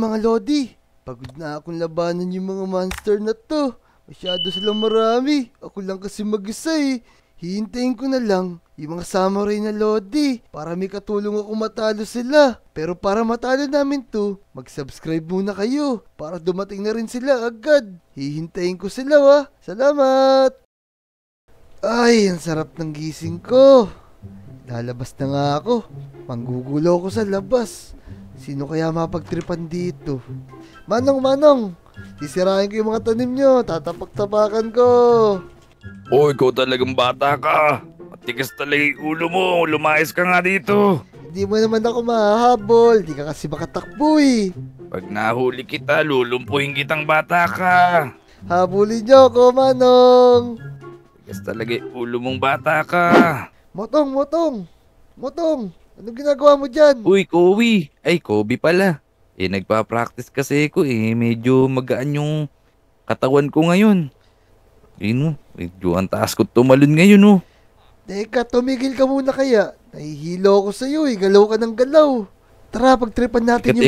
mga Lodi. Pagod na akong labanan yung mga monster na to. Masyado silang marami. Ako lang kasi mag-isa eh. Hihintayin ko na lang yung mga samurai na Lodi para may katulong ako matalo sila. Pero para matalo namin to, mag-subscribe muna kayo para dumating na rin sila agad. Hihintayin ko sila Salamat! Ay, ang sarap ng gising ko. Lalabas na nga ako. Manggugulo ko sa labas. Sino kaya mapagtripan dito? Manong! Sisirahin ko yung mga tanim nyo. Tatapak-tapakan ko. Oh, ikaw talagang bata ka. Matigas talaga yung ulo mo. Lumayas ka nga dito. Hindi mo naman ako mahahabol. Di ka kasi makatakbo eh. Pag nahuli kita, lulumpuhin kitang bata ka. Habulin nyo ako, Manong. Matigas talaga yung ulo mong bata ka. Motong! Anong ginagawa mo dyan? Uy, Kobe. Ay, Kobe pala. Nagpa-practice kasi ako Medyo magaan yung katawan ko ngayon. Medyo ang taas ko tumalon ngayon Teka, tumigil ka muna kaya. Nahihilo ako sa'yo galaw ka ng galaw. Tara, pagtripan natin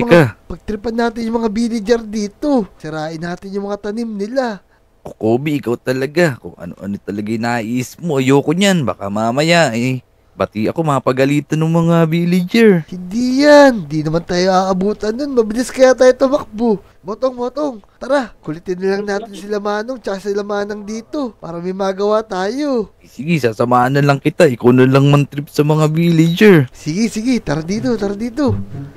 yung mga villager dito. Sirain natin yung mga tanim nila. Kobe, ikaw talaga. Kung ano-ano talaga yung nais mo, ayoko niyan. Baka mamaya bati ako mapagalitan ng mga villager. Hindi yan. Di naman tayo aabutan nun. Mabilis kaya tayo tumakbo. Motong. Tara, kulitin na lang natin sila Manong tsaka sila Manang dito para may magawa tayo. Sige, sasamahan na lang kita. Ikaw na lang man-trip sa mga villager. Sige. Tara dito.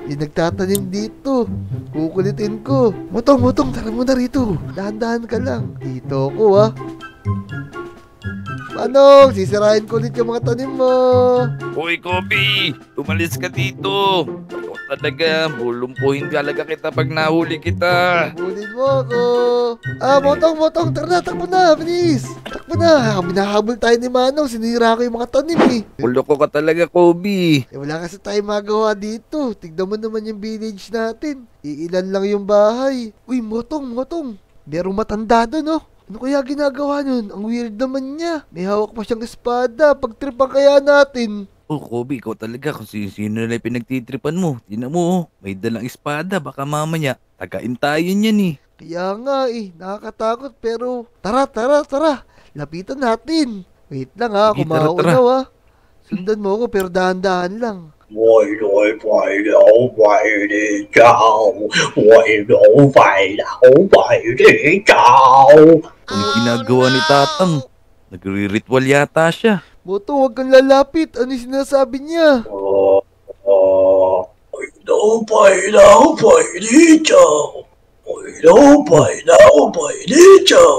Yung nagtatanim dito. Kukulitin ko. Motong, tara muna rito. Dahan-dahan ka lang. Dito ako Manong, sisirahin ko ulit yung mga tanim mo. Hoy, Kobe! Umalis ka dito! Ako talaga, bulumpuhin talaga kita pag nahuli kita. Bulin mo ako. Motong, tara na, takbo na, bilis. Takbo na, binahabol tayo ni Manong, sinira ko yung mga tanim Uloko ka talaga, Kobe. Wala kasi tayo magawa dito. Tignan mo naman yung village natin. Iilan lang yung bahay. Uy, Motong. Merong matanda doon Ano kaya ginagawa nun? Ang weird naman niya. May hawak pa siyang espada. Pagtripan kaya natin. Oh, Kobe, ikaw talaga kung sino na pinagtitripan mo. Tingnan mo, may dalang espada. Baka mamaya, tagain tayo niyan Kaya nga nakakatakot pero tara. Lapitan natin. Wait lang kumaunaw Sundan mo ako pero dahan-dahan lang. Ano ginagawa ni Tatang? Nagre-ritual yata siya. Motong, huwag kang lalapit. Ano yung sinasabi niya?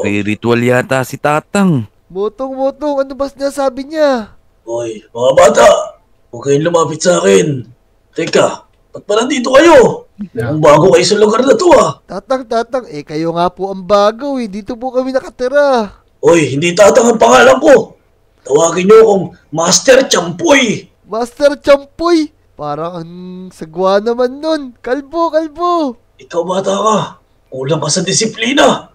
Nagre-ritual yata si Tatang. Motong, ano ba sinasabi niya? Hoy, mga bata, huwag kayong lumapit sa akin. Teka, ba't pa nandito kayo? Ang bago kayo sa lugar na to Tatang, kayo nga po ang bago Dito po kami nakatira. Hoy, hindi Tatang ang pangalan ko. Tawagin niyo akong Master Champoy. Master Champoy? Parang ang sagwa naman nun. Kalbo. Ikaw bata ka, kulang ka sa disiplina.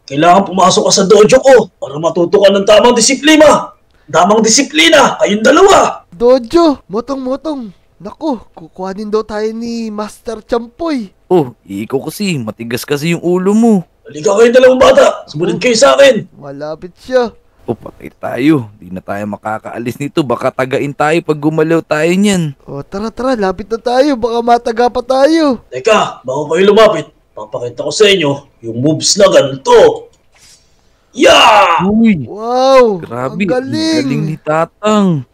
Kailangan pumasok ka sa dojo ko para matuto ka ng tamang disiplina. Kayong dalawa. Dojo, Motong. Naku, kukuhanin daw tayo ni Master Champoy. Oh, ikaw kasi, matigas kasi yung ulo mo. Halika kayong dalawang bata, sumunod kayo sa akin. Malapit siya. Oh, patay tayo. Di na tayo makakaalis nito. Baka tagain tayo pag gumalaw tayo niyan. Oh, tara, lapit na tayo. Baka mataga pa tayo. Teka, bago kayo lumapit, papakita ko sa inyo yung moves na ganito. Yeah! Uy! Wow! Grabe, ang galing ni Tatang.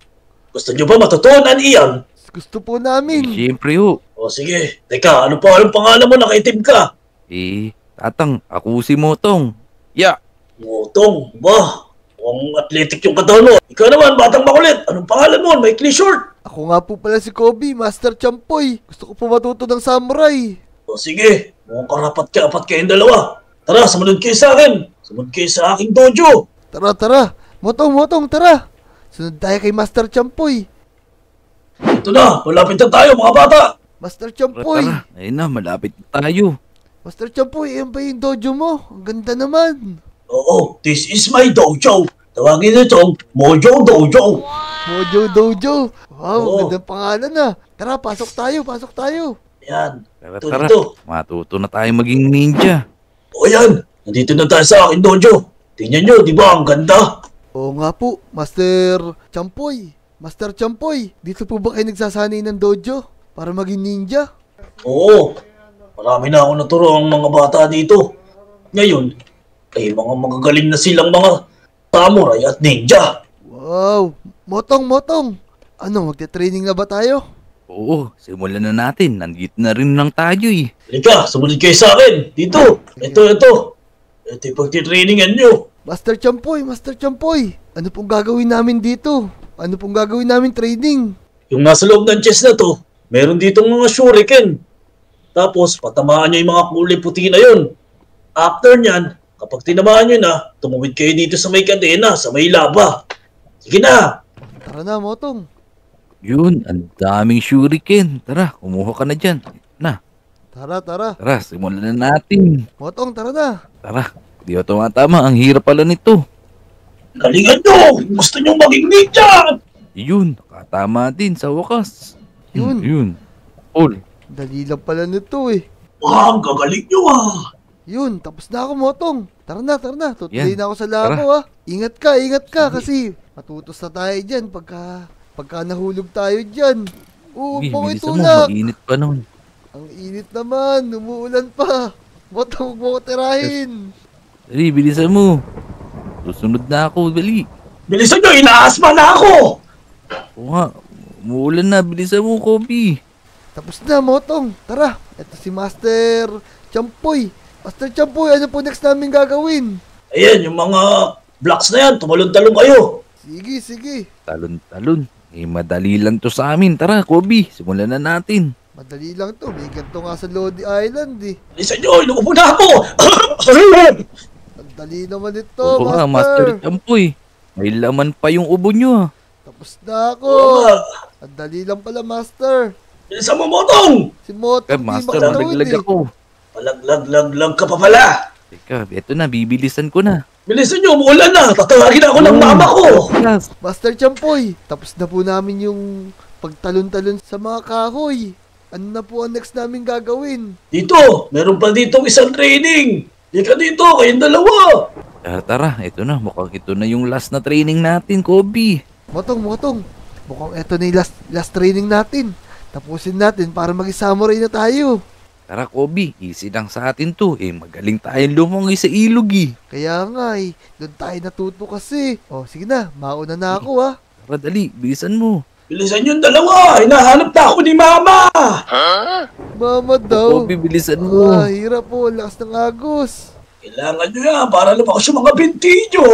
Gusto nyo ba matutunan iyan? Gusto po namin. Siyempre O sige, teka, anong pangalan mo? Nakaitim ka. Tatang, ako si Motong. Yeah! Motong, ba? Mukhang athletic yung katawan mo. Ikaw naman, batang makulit. Anong pangalan mo? May clean short. Ako nga po pala si Kobe, Master Champoy. Gusto ko po matuto ng samurai. O sige, mukhang karapat kayong dalawa. Tara, sumunod kayo sa akin. Sumunod kayo sa aking dojo. Tara. Motong, tara. Sunod tayo kay Master Champoy. Ito na, malapit na tayo mga bata. Master Champoy. Tara. Ayun na, malapit na tayo. Master Champoy, yan ba yung dojo mo? Ang ganda naman. Oo, this is my dojo. Tawagin nito, Mojo Dojo. Mojo Dojo. Wow, Oo. gandang pangalan Tara, pasok tayo. Yan. Tara, Ito, tara. dito. Matuto na tayo maging ninja. O yan. Nandito na tayo sa akin dojo. Tingnan nyo, di ba? Ang ganda. Oo nga po, Master Champoy. Master Champoy, dito po ba kayo nagsasanay ng dojo para maging ninja? Oo. Marami na ako naturo ang mga bata dito. Ngayon, ay mga magagaling na silang mga samurai at ninja. Wow! Motong! Ano, magte-training na ba tayo? Oo, simulan na natin. Nandito na rin lang tayo eh. Halika, sumunod kayo sa akin. Dito. Ito. Ito yung pagtitrainingan nyo. Master Champoy! Ano pong gagawin namin dito? Ano pong gagawin namin training? Yung nasa loob ng chest na to, meron ditong mga shuriken. Tapos, patamaan nyo yung mga kulay puti na yun. After nyan, kapag tinamaan nyo na, tumawid kayo dito sa may kadena, sa may lava. Sige na. Tara na, Motong. Yun, ang daming shuriken. Tara, kumuha ka na dyan. Na, Tara. tara, simulan na natin. Motong, tara na. Tara, di ako tumatama. Ang hirap pala nito. Galingan nyo! Gusto nyo maging ninja! Yun, nakatama din sa wakas. Yun. Yun. Paul, Dali lang pala nito eh. Ang gagaling nyo ah! Yun, tapos na ako, Motong. Tara na. Tutuloy Yan. na ako sa labo ah. Ingat ka kasi matutos na tayo dyan pagka nahulog tayo dyan. Oo, bakit bilisan mo. tulak? Mainit pa nun. Ang init naman, umuulan pa. Motong, huwag mo ko tirahin. Dali, bilisan mo. Susunod na ako, dali. Bilisan nyo, inaasma na ako! Oo nga, umuulan na. Bilisan mo, Kobe. Tapos na, Motong. Tara, eto si Master Champoy. Master Champoy, ano po next namin gagawin? Ayan, yung mga blocks na yan, tumalon-talon kayo. Sige. Talon. Eh, madali lang to sa amin. Tara, Kobe, simulan na natin. Madali lang to. May ganito nga sa Lodi Island eh. Bilisan nyo, inuupo na ako! Ang dali naman ito, Oo nga, Master Champoy. May laman pa yung ubo nyo ah. Tapos na ako. Oo nga. Ang dali lang pala, Master. Bilisan mo, Motong! Si Motong Eh, di Master, makatawid malaglag eh. ako. Palaglag ka pa pala. Teka, eto na, bibilisan ko na. Bilisan nyo, umuulan na. Tatawagin ako ng mama ko. Yes. Master Champoy, tapos na po namin yung pagtalon-talon sa mga kahoy. Ano na po ang next namin gagawin? Dito, meron pa ditong isang training. Ika dito, kayong dalawa. Tara, eto na. Mukhang ito na yung last na training natin, Kobe. Motong. Mukhang eto na yung last training natin. Tapusin natin para maging samurai na tayo. Tara, Kobe. Easy lang sa atin to. Eh, magaling tayong lumangoy sa ilog eh. Kaya nga eh, doon tayo natuto kasi. O, sige na, mauna na ako ah. Tara, dali. Bilisan mo. Bilisan yung dalawa. Hinahanap na ako ni mama. Mama daw. Kobe, bilisan mo. Ah, hirap po, lakas ng agos. Kailangan nyo yan para lumakas yung mga binti nyo.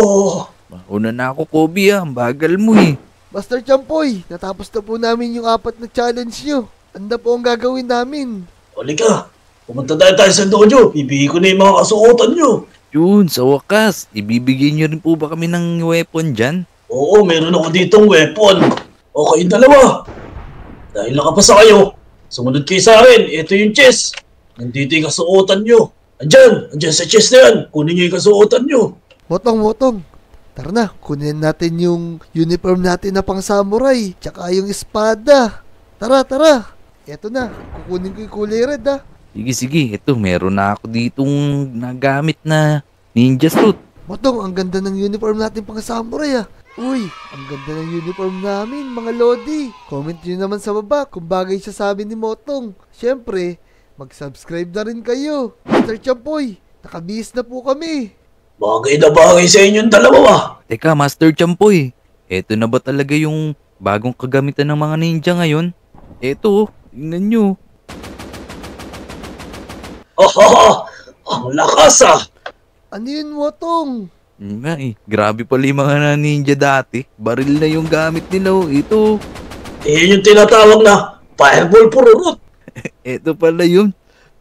Mauna na ako, Kobe ah. Ang bagal mo eh. Master Champoy, natapos na po namin yung 4 na challenge nyo. Ano na po ang gagawin namin? Halika, pumunta tayo sa dojo. Bibigay ko na yung mga kasuotan nyo. Yun, sa wakas. Ibibigay nyo rin po ba kami ng weapon dyan? Oo, meron ako ditong weapon. O kayong dalawa. Dahil nakapasa kayo, sumunod kayo sa akin. Ito yung chest. Nandito yung kasuotan nyo. Andyan sa chest na yan. Kunin nyo yung kasuotan nyo. Motong. Tara na, kunin natin yung uniform natin na pang samurai. Tsaka yung espada. Tara. Eto na, kukunin ko yung kulay red ah. Sige. Ito, meron na ako ditong nagamit na ninja suit. Motong, ang ganda ng uniform natin pang samurai ah. Uy, ang ganda ng uniform namin mga lodi. Comment nyo naman sa baba kung bagay siya sabi ni Motong. Siyempre, mag-subscribe na rin kayo. Mr. Champoy, nakabihis na po kami. Bagay na bagay sa inyong dalawa. Teka, Master Champoy. Eto na ba talaga yung bagong kagamitan ng mga ninja ngayon? Eto, tingnan nyo. Ang lakas ah. Ano yun, Motong? Yun nga eh, grabe pala yung mga ninja dati. Baril na yung gamit nila oh. Ito, Iyan yung tinatawag na fireball pururut. eto pala yun.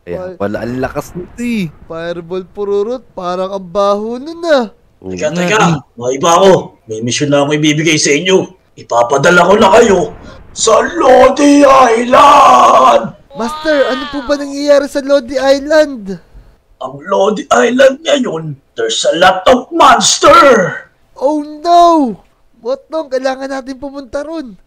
Kaya Wal- pala ang lakas nito eh. Fireball pururut, parang ang baho nun ah. Oo Teka, nga eh. mga iba ako. May mission na ako ibibigay sa inyo. Ipapadala ko na kayo sa Lodi Island! Master, ano po ba nangyayari sa Lodi Island? Ang Lodi Island ngayon, there's a lot of monster! Oh no! Motong, kailangan natin pumunta ron.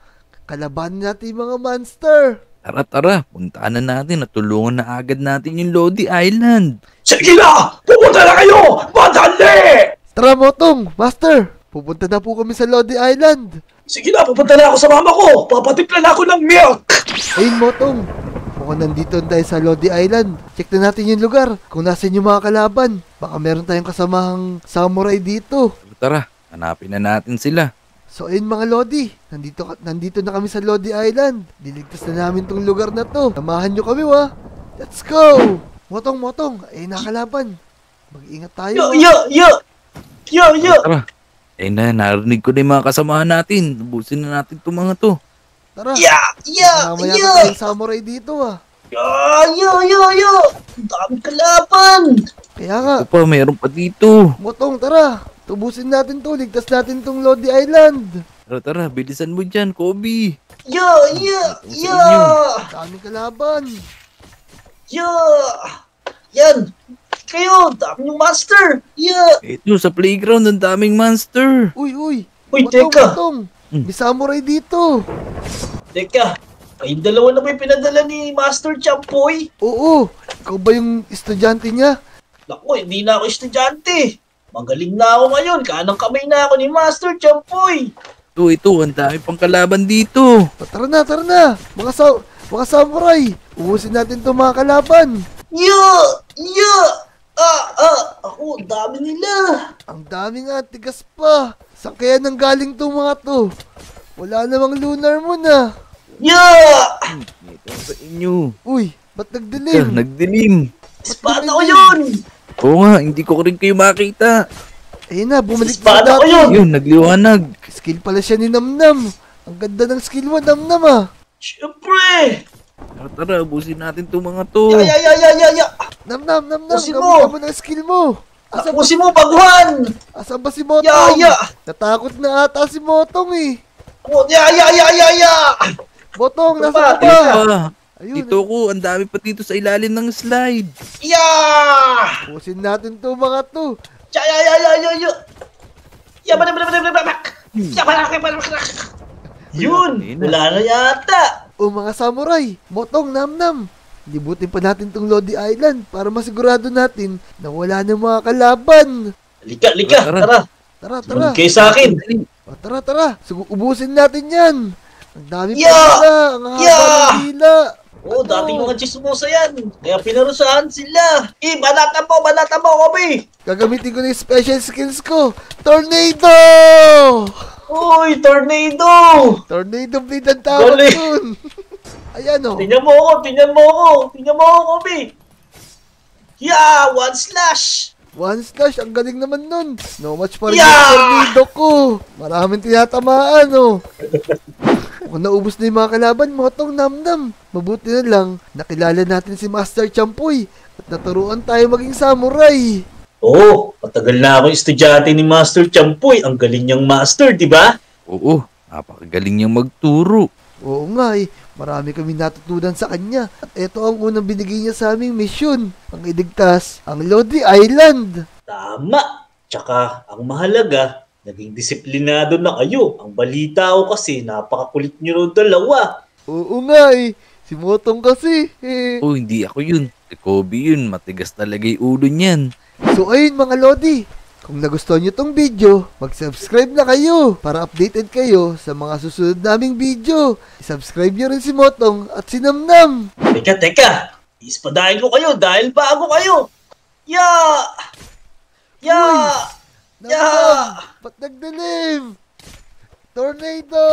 Kalabanin natin yung mga monster. Tara, puntaan na natin at tulungan na agad natin yung Lodi Island. Sige na! Pupunta na kayo! Madali! Tara, Motong, Master! Pupunta na po kami sa Lodi Island. Sige na, pupunta na ako sa mama ko! Papatimpla na ako ng milk! Ayun, Motong. Mukhang nandito na tayo sa Lodi Island. Check na natin yung lugar. Kung nasan yung mga kalaban. Baka meron tayong kasamahang samurai dito. Tara, hanapin na natin sila. So ayun mga Lodi, nandito na kami sa Lodi Island. Diligtas na namin tong lugar na to. Samahan nyo kami wa. Let's go! Motong, ayun nakalaban. Mag-ingat tayo. Yo! Tara. Narinig ko na yung mga kasamahan natin. Ubusin na natin itong mga to. Tara. Yeah! Mamaya na tayong samurai dito ah. Yo! Ang daming kalaban! Kaya nga, Ito pa, mayroon pa dito. Motong, tara. Tubusin natin to, ligtas natin tong Lodi Island. Tara, bilisan mo dyan, Kobe. Yo! Daming kalaban. Yo! Yan! Kayo! Dami yung master! Yeah! Ito, sa playground, ang daming monster. Uy. Uy, Motong, teka! Motong. May samurai dito. Teka! Kayong dalawa na ba yung pinadala ni Master Champoy? Oo, ikaw ba yung estudyante niya? Naku, hindi na ako estudyante. Magaling na ako ngayon. Kanang kamay na ako ni Master Champoy. Ito, ang dami pang kalaban dito. Tara na. Mga samurai. Ubusin natin itong mga kalaban. Ako, dami nila. Ang dami nga, tigas pa. Saan kaya nang galing itong mga to? Wala namang lunar mo na. Ito sa inyo. Uy, ba't nagdilim? Nagdilim. Espada ko yun. Oo nga, hindi ko rin kayo makita. Ayun na, bumalik na Espada ko dati. yun. Yun, nagliwanag. Skill pala siya ni Namnam. Ang ganda ng skill mo, Namnam ah. Siyempre. Tara, ubusin natin itong mga to. Ya. Namnam, Tapusin gamitin mo. mo ng skill mo. Tapusin mo, baguhan. Asan ba si Motong? Ya. Natakot na ata si Motong eh. Ya. Motong, Ito nasa ka pa, ba? Pa, Ayun, dito ko, ang dami pa dito sa ilalim ng slide. Ya. pusin natin to mga to. Ya. Yun, wala na yata. O mga samurai, Motong, Namnam. Libutin pa natin tong Lodi Island para masigurado natin na wala ng mga kalaban. Lika, tara. Tara. Sumunod kayo sa akin. O, tara. Ubusin natin yan. Ang dami pa Yeah! nila. Ang haba Yeah! ng hila. Oo, dating mga chismosa yan. Kaya pinarusahan sila. Banata mo, Kobe. Gagamitin ko na yung special skills ko. Tornado! Uy, tornado. Tornado blade ang tawag Galing. dun. Ayan o. Tingnan mo ako, Kobe. Yeah, one slash. One slash, ang galing naman nun. No match pa rin Yeah! yung tornado ko. Maraming tinatamaan o. Kung naubos na yung mga kalaban, Motong, Namnam. Mabuti na lang, nakilala natin si Master Champoy at naturuan tayo maging samurai. Oo, matagal na ako estudyante ni Master Champoy. Ang galing niyang master, di ba? Oo, napakagaling niyang magturo. Oo nga eh, marami kami natutunan sa kanya. At ito ang unang binigay niya sa aming misyon, ang iligtas ang Lodi Island. Tama. Tsaka, ang mahalaga, naging disiplinado na kayo. Ang balita ko kasi, napakakulit niyo raw dalawa. Oo nga eh, si Motong kasi. Oh, hindi ako yun. Si Kobe yun, matigas talaga yung ulo niyan. So ayun mga Lodi, kung nagustuhan nyo tong video, mag-subscribe na kayo para updated kayo sa mga susunod naming video. I-subscribe nyo rin si Motong at si Namnam. Teka. Ispadahin ko kayo dahil bago kayo. Namnam, ba't nagdilim? Tornado!